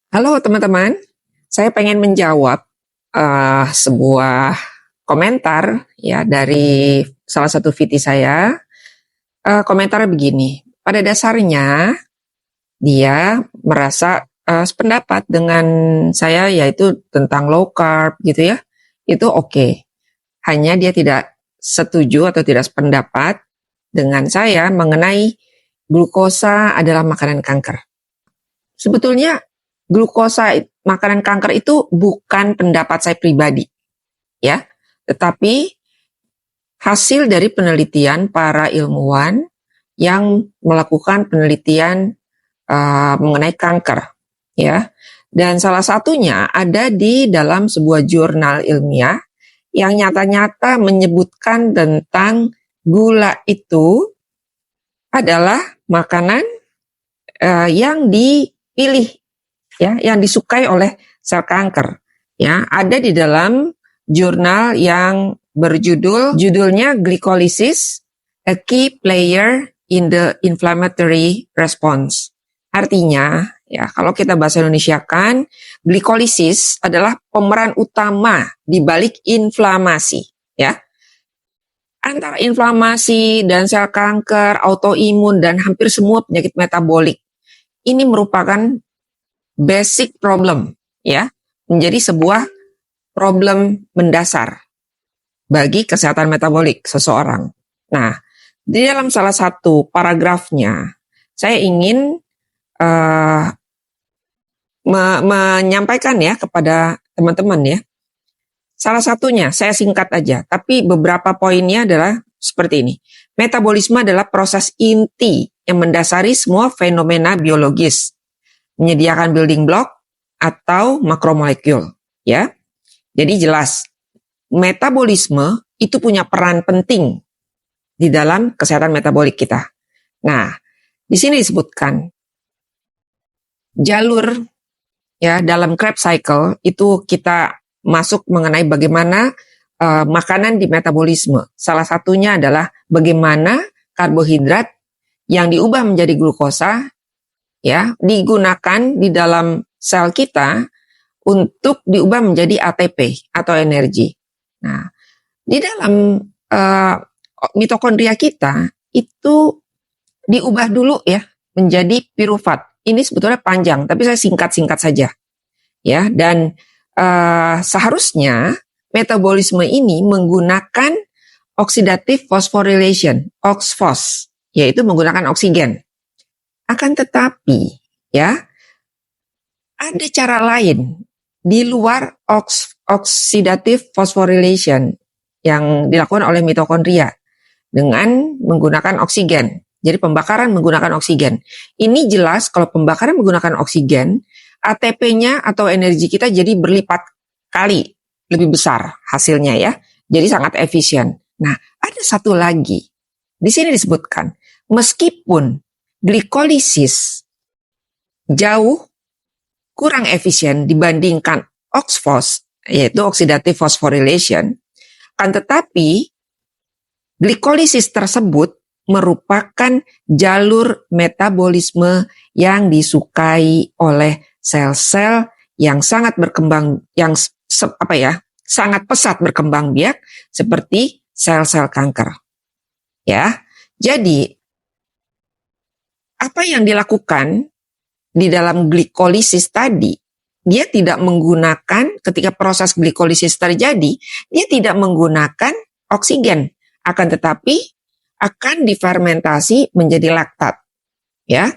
Halo teman-teman, saya pengen menjawab sebuah komentar ya dari salah satu VT saya. Komentar begini, pada dasarnya dia merasa sependapat dengan saya yaitu tentang low carb gitu ya, itu oke. Hanya dia tidak setuju atau tidak sependapat dengan saya mengenai glukosa adalah makanan kanker. Sebetulnya glukosa makanan kanker itu bukan pendapat saya pribadi, ya, tetapi hasil dari penelitian para ilmuwan yang melakukan penelitian mengenai kanker, ya. Dan salah satunya ada di dalam sebuah jurnal ilmiah yang nyata-nyata menyebutkan tentang gula itu adalah makanan yang dipilih, ya, yang disukai oleh sel kanker. Ya, ada di dalam jurnal yang judulnya Glycolysis, a Key Player in the Inflammatory Response. Artinya, ya, kalau kita bahasa Indonesiakan, glikolisis adalah pemeran utama di balik inflamasi, ya. Antara inflamasi dan sel kanker, autoimun, dan hampir semua penyakit metabolik. Ini merupakan basic problem, ya, menjadi sebuah problem mendasar bagi kesehatan metabolik seseorang. Nah, di dalam salah satu paragrafnya, saya ingin menyampaikan ya kepada teman-teman ya. Salah satunya, saya singkat aja, tapi beberapa poinnya adalah seperti ini. Metabolisme adalah proses inti yang mendasari semua fenomena biologis, menyediakan building block atau makromolekul, ya. Jadi jelas, metabolisme itu punya peran penting di dalam kesehatan metabolik kita. Nah, di sini disebutkan jalur ya dalam Krebs cycle itu kita masuk mengenai bagaimana makanan di metabolisme. Salah satunya adalah bagaimana karbohidrat yang diubah menjadi glukosa ya digunakan di dalam sel kita untuk diubah menjadi ATP atau energi. Nah, di dalam mitokondria kita itu diubah dulu ya menjadi pirufat. Ini sebetulnya panjang, tapi saya singkat-singkat saja. Ya, dan seharusnya metabolisme ini menggunakan oxidative phosphorylation, OXPHOS, yaitu menggunakan oksigen. Akan tetapi, ya, ada cara lain di luar oxidative phosphorylation yang dilakukan oleh mitokondria dengan menggunakan oksigen. Jadi pembakaran menggunakan oksigen. Ini jelas kalau pembakaran menggunakan oksigen, ATP-nya atau energi kita jadi berlipat kali lebih besar hasilnya ya. Jadi sangat efisien. Nah, ada satu lagi. Di sini disebutkan, meskipun glikolisis jauh kurang efisien dibandingkan OXPHOS, yaitu oxidative phosphorylation, kan tetapi glikolisis tersebut merupakan jalur metabolisme yang disukai oleh sel-sel yang sangat berkembang, yang sangat pesat berkembang biak seperti sel-sel kanker. Ya, jadi apa yang dilakukan di dalam glikolisis tadi, dia tidak menggunakan ketika proses glikolisis terjadi, dia tidak menggunakan oksigen, akan tetapi akan difermentasi menjadi laktat, ya.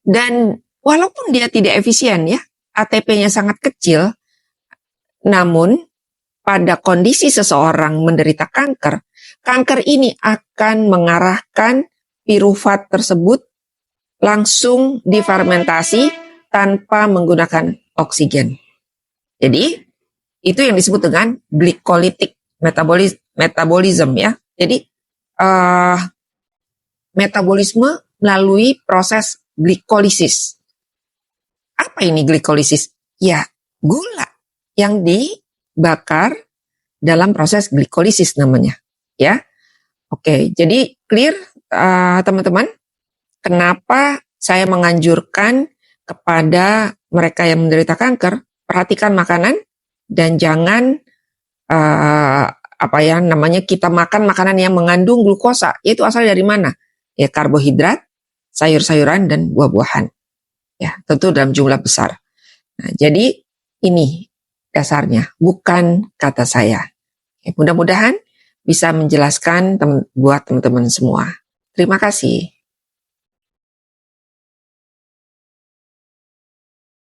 Dan walaupun dia tidak efisien ya, ATP-nya sangat kecil, namun pada kondisi seseorang menderita kanker, kanker ini akan mengarahkan pirufat tersebut langsung difermentasi tanpa menggunakan oksigen. Jadi, itu yang disebut dengan glycolytic metabolism ya. Jadi, metabolisme melalui proses glikolisis. Apa ini glikolisis? Ya, gula yang dibakar dalam proses glikolisis namanya. Ya, oke. Jadi clear teman-teman. Kenapa saya menganjurkan kepada mereka yang menderita kanker, perhatikan makanan dan jangan kita makan makanan yang mengandung glukosa. Itu asal dari mana? Ya karbohidrat, sayur-sayuran dan buah-buahan. Ya, tentu dalam jumlah besar. Nah, jadi ini dasarnya, bukan kata saya. Ya, mudah-mudahan bisa menjelaskan buat teman-teman semua. Terima kasih.